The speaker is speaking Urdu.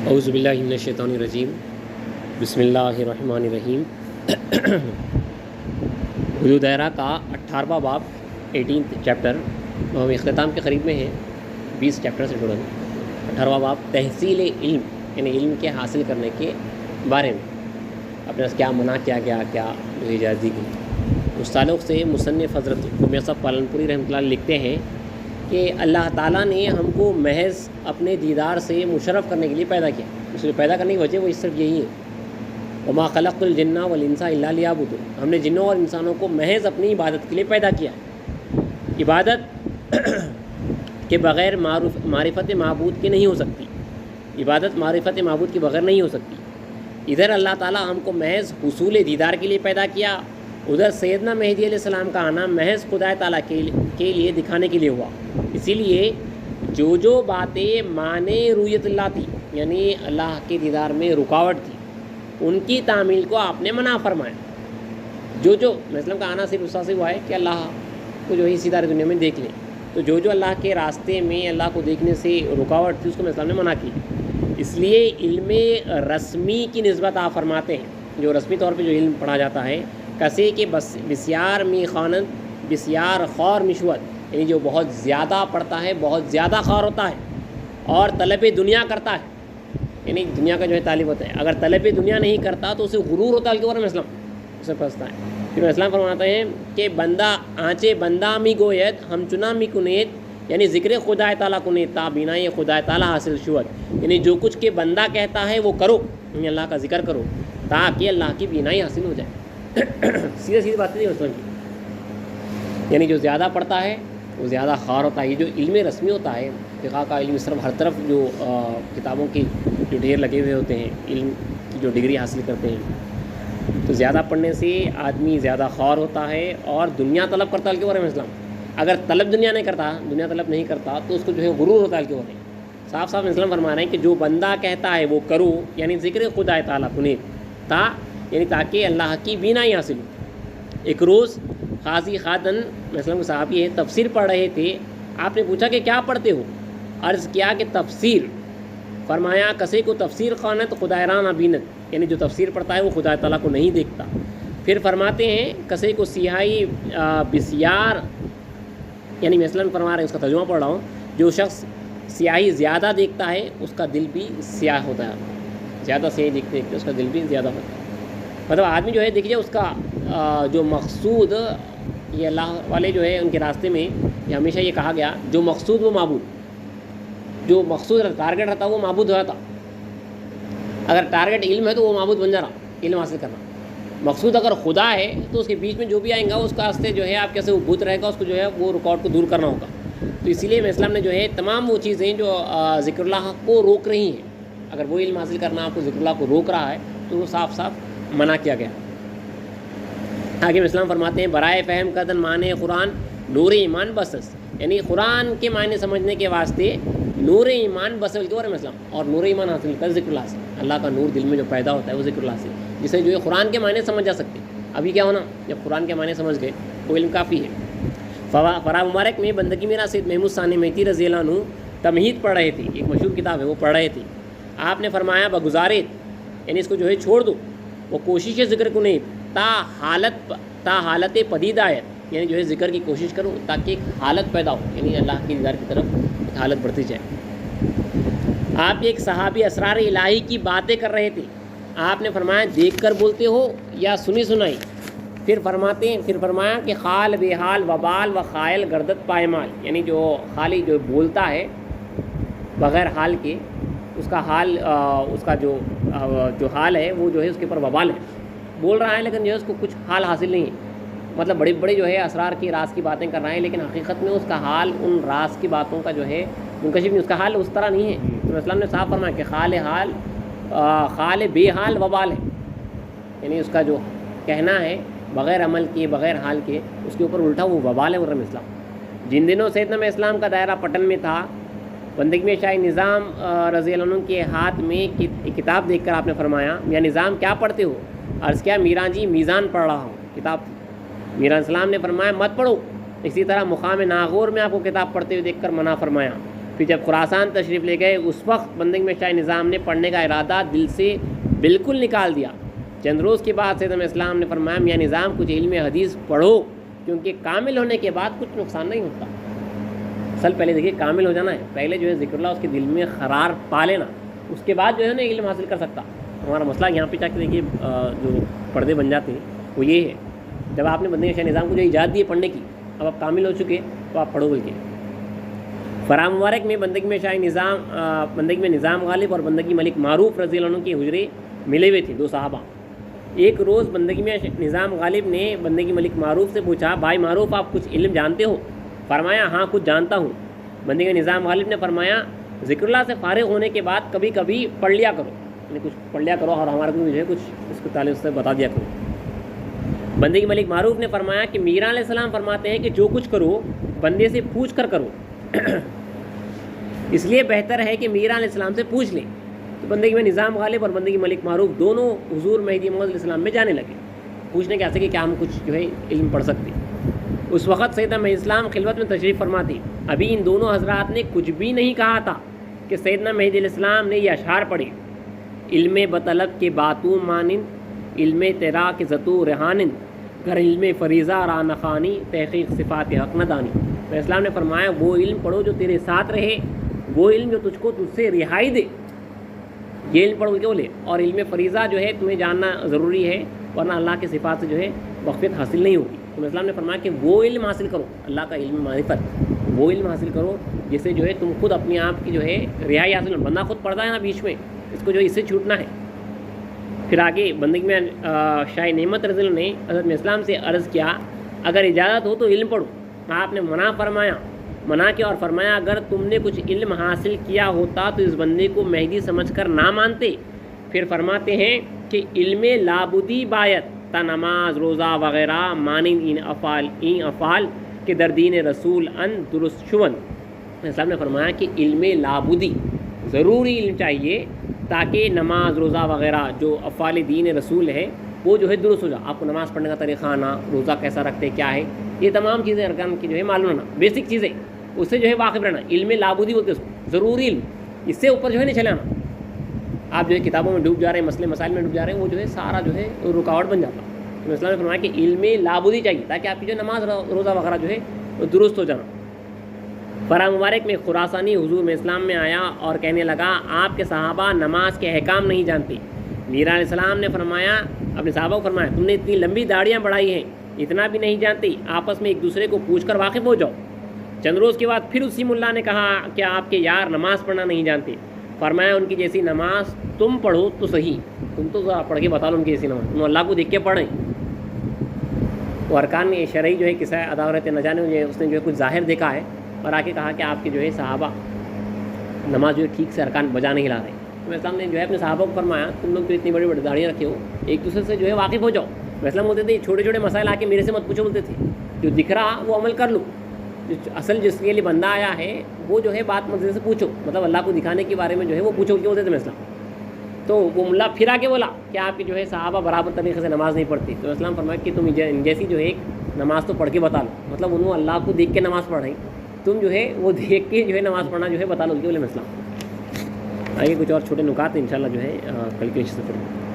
اعوذ باللہ من الشیطان الرجیم بسم اللہ الرحمن الرحیم۔ حدود دائرہ کا 18واں باب 18 چیپٹر ہم اختتام کے قریب میں ہیں۔ 20 چیپٹر سے ٹوٹل 18واں باب تحصیل علم یعنی علم کے حاصل کرنے کے بارے میں اپنے کیا منع کیا گیا، کیا اجازت دی گئی۔ اس تعلق سے مصنف حضرت میاں صاحب پالنپوری رحمۃ اللہ لکھتے ہیں کہ اللہ تعالیٰ نے ہم کو محض اپنے دیدار سے مشرف کرنے کے لیے پیدا کیا۔ اس لیے پیدا کرنے کی وجہ وہ صرف یہی ہے، وما خلقت الجن والانس الا لیعبدون، ہم نے جنوں اور انسانوں کو محض اپنی عبادت کے لیے پیدا کیا ہے۔ عبادت کے بغیر معرفت معبود کی نہیں ہو سکتی، عبادت معرفت معبود کے بغیر نہیں ہو سکتی۔ ادھر اللہ تعالیٰ ہم کو محض حصول دیدار کے لیے پیدا کیا، ادھر سیدنا مہدی علیہ السلام کا آنا محض خدا تعالیٰ کے لیے دکھانے کے لیے ہوا۔ اسی لیے جو باتیں معنی رویت اللہ تھی یعنی اللہ کے دیدار میں رکاوٹ تھی، ان کی تعمیل کو آپ نے منع فرمایا۔ جو مثلاً کا آنا صرف اس سے ہوا ہے کہ اللہ کو جو ہے اسی طرح دنیا میں دیکھ لیں، تو جو اللہ کے راستے میں اللہ کو دیکھنے سے رکاوٹ تھی اس کو مثلاً نے منع کی۔ اس لیے علم رسمی کی نسبت آپ فرماتے ہیں، جو رسمی طور پہ جو علم پڑھا جاتا ہے، کسی کے بسیار می خانت بسیار خور مشوت، یعنی جو بہت زیادہ پڑھتا ہے، بہت زیادہ خوار ہوتا ہے اور طلب دنیا کرتا ہے، یعنی دنیا کا جو ہے طالب ہوتا ہے۔ اگر طلب دنیا نہیں کرتا تو اسے غرور ہوتا ہے کہ وہ اسلام اسے پھنستا ہے۔ پھر اسلام فرماتے ہیں کہ بندہ آنچے بندہ می گویت ہم چنا می کنیت، یعنی ذکر خدا تعالیٰ کنیت تا بینائی خدا تعالیٰ حاصل شوت، یعنی جو کچھ کہ بندہ کہتا ہے وہ کرو، یعنی اللہ کا ذکر کرو تاکہ اللہ کی بینائی حاصل ہو جائے۔ سیدھی بات نہیں ہوتی، یعنی جو زیادہ پڑھتا ہے وہ زیادہ خوار ہوتا ہے۔ یہ جو علم رسمی ہوتا ہے، فقہ کا علم، صرف ہر طرف جو کتابوں کی جو ڈھیر لگے ہوئے ہوتے ہیں، علم کی جو ڈگری حاصل کرتے ہیں، تو زیادہ پڑھنے سے آدمی زیادہ خوار ہوتا ہے اور دنیا طلب کرتا ہے کہ ورحم اسلام۔ اگر طلب دنیا طلب نہیں کرتا تو اس کو جو ہے غرور ہوتا ہے کہ ورحم۔ صاف صاف اسلام فرما رہے ہیں کہ جو بندہ کہتا ہے وہ کرو، یعنی ذکر خدا تعالیٰ کنیت یعنی تاکہ اللہ کی بینائی حاصل ہو۔ ایک روز قاضی خادن مثلاً صحابی ہے، تفسیر پڑھ رہے تھے۔ آپ نے پوچھا کہ کیا پڑھتے ہو؟ عرض کیا کہ تفسیر۔ فرمایا کسی کو تفسیر خوانت خدایران ابینت، یعنی جو تفسیر پڑھتا ہے وہ خدا تعالیٰ کو نہیں دیکھتا۔ پھر فرماتے ہیں کسی کو سیاہی بسیار، یعنی مثلاً فرما رہے ہیں، اس کا ترجمہ پڑھ رہا ہوں، جو شخص سیاہی زیادہ دیکھتا ہے اس کا دل بھی سیاہ ہوتا ہے، زیادہ سیاہی دیکھتے اس کا دل بھی زیادہ ہوتا ہے۔ مطلب آدمی جو ہے دیکھیے اس کا جو مقصود، یہ اللہ والے جو ہے ان کے راستے میں یہ ہمیشہ یہ کہا گیا، جو مقصود وہ معبود، جو مقصود ٹارگیٹ رہتا وہ معبود ہو جاتا۔ اگر ٹارگیٹ علم ہے تو وہ معبود بن جا رہا، علم حاصل کرنا۔ مقصود اگر خدا ہے تو اس کے بیچ میں جو بھی آئیں گا اس کا راستے جو ہے آپ کیسے وہ بت رہے گا، اس کو جو ہے وہ رکاوٹ کو دور کرنا ہوگا۔ تو اسی لیے اسلام نے جو ہے تمام وہ چیزیں جو ذکر اللہ کو روک رہی ہیں، اگر وہ علم حاصل کرنا آپ کو ذکر اللہ کو روک رہا ہے تو وہ صاف صاف منع کیا گیا۔ آگے اسلام فرماتے ہیں برائے فہم کردن معنی قرآن نور ایمان بسس، یعنی قرآن کے معنی سمجھنے کے واسطے نور ایمان بسل کے بارے میں اسلام، اور نور ایمان حاصل کر ذکر اللہ سے، اللہ کا نور دل میں جو پیدا ہوتا ہے وہ ذکر اللہ سے، جسے جو ہے قرآن کے معنی سمجھ جا سکتے۔ ابھی کیا ہونا، جب قرآن کے معنی سمجھ گئے وہ علم کافی ہے۔ فرا مبارک میں بندگی میرا سید محمود ثانی میتی رضی اللہ عنہ تمہید پڑھ رہے تھے، ایک مشہور کتاب ہے وہ پڑھ رہے تھے۔ آپ نے فرمایا بگزارت، یعنی اس کو جو ہے چھوڑ دو، وہ کوشش ذکر کو نہیں تا حالت پدید آیت، یعنی جو ہے ذکر کی کوشش کرو تاکہ ایک حالت پیدا ہو، یعنی اللہ کی دیدار کی طرف ایک حالت بڑھتی جائے۔ آپ ایک صحابی اسرار الہی کی باتیں کر رہے تھے، آپ نے فرمایا دیکھ کر بولتے ہو یا سنی سنائی؟ پھر فرمایا کہ خال بے حال وبال و خائل گردت پائمال، یعنی جو خالی جو بولتا ہے بغیر حال کے، اس کا حال اس کا جو حال ہے وہ جو ہے اس کے اوپر وبال ہے، بول رہا ہے لیکن جو ہے اس کو کچھ حال حاصل نہیں ہے، مطلب بڑی بڑی جو ہے اسرار کی راز کی باتیں کر رہا ہے لیکن حقیقت میں اس کا حال ان راز کی باتوں کا جو ہے منکشف نہیں، اس کا حال اس طرح نہیں ہے۔ تو اسلام نے صاف فرمایا کہ خال بے حال وبال ہے، یعنی اس کا جو کہنا ہے بغیر عمل کے بغیر حال کے، اس کے اوپر الٹا وہ وبال ہے ورم اسلام۔ جن دنوں سیدنا میں اسلام کا دائرہ پٹن میں تھا، بندگی میں شاہ نظام رضی اللہ عنہ کے ہاتھ میں کتاب دیکھ کر آپ نے فرمایا یا نظام کیا پڑھتے ہو؟ عرض کیا میران جی میزان پڑھ رہا ہوں، کتاب۔ میران اسلام نے فرمایا مت پڑھو۔ اسی طرح مقام ناغور میں آپ کو کتاب پڑھتے ہوئے دیکھ کر منع فرمایا۔ پھر جب خراسان تشریف لے گئے اس وقت بندگی میں شاہ نظام نے پڑھنے کا ارادہ دل سے بالکل نکال دیا۔ چند روز کے بعد سید اسلام نے فرمایا میاں نظام کچھ علم حدیث پڑھو، کیونکہ کامل ہونے کے بعد کچھ نقصان نہیں ہوتا۔ اصل پہلے دیکھیے کامل ہو جانا ہے، پہلے جو ہے ذکر اللہ اس کے دل میں قرار پا لینا، اس کے بعد جو ہے نا علم حاصل کر سکتا۔ ہمارا مسئلہ یہاں پہ جا کے دیکھیے جو پردے بن جاتے ہیں وہ یہ ہے، جب آپ نے بندگی شاہ نظام کو جو اجازت دی پڑھنے کی، اب آپ کامل ہو چکے تو آپ پڑھو بول کے۔ فرا مبارک میں بندگی میں شاہ نظام بندگی میں نظام غالب اور بندگی ملک معروف رضی اللہ عنہ کے حجرے ملے ہوئے تھے، دو صحابہ۔ ایک روز بندگی میں نظام غالب نے بندگی ملک معروف سے پوچھا بھائی معروف آپ کچھ علم جانتے ہو؟ فرمایا ہاں کچھ جانتا ہوں۔ بندگی نظام غالب نے فرمایا ذکر اللہ سے فارغ ہونے کے بعد کبھی کبھی پڑھ لیا کرو، یعنی کچھ پڑھ لیا کرو اور ہمارے کو جو ہے کچھ اس کے تعلق سے بتا دیا کرو۔ بندگی ملک معروف نے فرمایا کہ میراں علیہ السلام فرماتے ہیں کہ جو کچھ کرو بندے سے پوچھ کر کرو، اس لیے بہتر ہے کہ میراں علیہ السلام سے پوچھ لیں۔ تو بندگی میں نظام غالب اور بندگی ملک معروف دونوں حضور مہدی محمد علیہ السلام میں جانے لگے، پوچھنے کے آسے کہ کیا ہم کچھ جو ہے علم پڑھ سکتے۔ اس وقت سیدنا مہدی اسلام خلوت میں تشریف فرما تھی، ابھی ان دونوں حضرات نے کچھ بھی نہیں کہا تھا کہ سیدنا مہدی علیہ السلام نے یہ اشعار پڑھے، علم بطلب کے باتوں مانند علم تیرا کے زتو رہانند گر علم فریضہ رانخانی تحقیق صفات حق ندانی۔ تو اسلام نے فرمایا وہ علم پڑھو جو تیرے ساتھ رہے، وہ علم جو تجھ کو تجھ سے رہائی دے، یہ علم پڑھو کیوں لے، اور علم فریضہ جو ہے تمہیں جاننا ضروری ہے ورنہ اللہ کے صفات سے جو ہے بخشت حاصل نہیں ہوگی۔ تو اسلام نے فرمایا کہ وہ علم حاصل کرو، اللہ کا علم معرفت، وہ علم حاصل کرو جس سے جو ہے تم خود اپنے آپ کی جو ہے رہائی حاصل، بندہ خود پڑھتا ہے نا بیچ میں، اس کو جو اس سے چھوٹنا ہے۔ پھر آگے بندگی میں شاہ نعمت رضی اللہ نے حضرت اسلام سے عرض کیا اگر اجازت ہو تو علم پڑھو۔ آپ نے منع کیا اور فرمایا اگر تم نے کچھ علم حاصل کیا ہوتا تو اس بندے کو مہدی سمجھ کر نہ مانتے۔ پھر فرماتے ہیں کہ علم لابودی بایت تا نماز روزہ وغیرہ مانند این افعال کے در دین رسول ان درست شون۔ اسلام نے فرمایا کہ علم لابودی ضروری علم چاہیے تاکہ نماز روزہ وغیرہ جو افعال دین رسول ہے وہ جو ہے درست ہو جائے۔ آپ کو نماز پڑھنے کا طریقہ آنا، روزہ کیسا رکھتے کیا ہے، یہ تمام چیزیں ارکان کی جو ہے معلوم ہونا، بیسک چیزیں اس سے جو ہے واقف رہنا، علم لابودی بولتے ہیں اس کو، ضروری علم، اس سے اوپر جو ہے نہیں چلانا۔ آپ جو ہے کتابوں میں ڈوب جا رہے ہیں، مسئلے مسائل میں ڈوب جا رہے ہیں، وہ جو ہے سارا جو ہے رکاوٹ بن جاتا۔ تو اسلام نے فرمایا کہ علم لابودی چاہیے تاکہ آپ کی جو نماز روزہ وغیرہ جو ہے وہ درست ہو جانا۔ فرا مبارک میں خراسانی حضور میں اسلام میں آیا اور کہنے لگا آپ کے صحابہ نماز کے احکام نہیں جانتے۔ میراں علیہ السلام نے فرمایا اپنے صحابہ کو فرمایا تم نے اتنی لمبی داڑیاں بڑھائی ہیں، اتنا بھی نہیں جانتے، آپس میں ایک دوسرے کو پوچھ کر واقف ہو جاؤ۔ چند روز کے بعد پھر اسی ملا نے کہا کہ آپ کے یار نماز پڑھنا نہیں جانتے۔ فرمایا ان کی جیسی نماز تم پڑھو تو صحیح، تم تو ذرا پڑھ کے بتا لو ان کی جیسی نماز، تم اللہ کو دیکھ کے پڑھیں۔ وہ ارکان شرعی جو ہے قصہ ادا رہتے نہ جانے، اس نے جو ہے کچھ ظاہر دیکھا ہے اور آ کے کہا کہ آپ کے جو ہے صحابہ نماز جو ہے ٹھیک سے ارکان بجا نہیں لا رہے۔ تو اسلام نے جو ہے اپنے صحابہ کو فرمایا تم لوگ جو اتنی بڑی بڑی داڑیاں رکھے ہو ایک دوسرے سے جو ہے واقف ہو جاؤ۔ اسلام بولتے تھے چھوٹے چھوٹے مسائل آ کے میرے سے مت پوچھو، بولتے تھے جو دکھ رہا وہ عمل کر لو، اصل جس کے لیے بندہ آیا ہے وہ جو ہے بات مسئلے سے پوچھو، مطلب اللہ کو دکھانے کے بارے میں جو ہے وہ پوچھو، کیوں بولتے تھے اسلام۔ تو وہ ملا پھر آ کے بولا کہ آپ کے جو ہے صحابہ برابر طریقے سے نماز نہیں پڑھتی۔ تو اسلام فرمایا کہ تم جیسی جو ہے ایک نماز تو پڑھ کے بتا لو، مطلب انہوں اللہ کو دیکھ کے نماز پڑھ رہی، تم جو ہے وہ دیکھ کے جو ہے نماز پڑھنا جو ہے بتا لو، کیوں بولے اسلام۔ آگے کچھ اور چھوٹے نکات انشاءاللہ جو ہے کل کے سے پڑھیں۔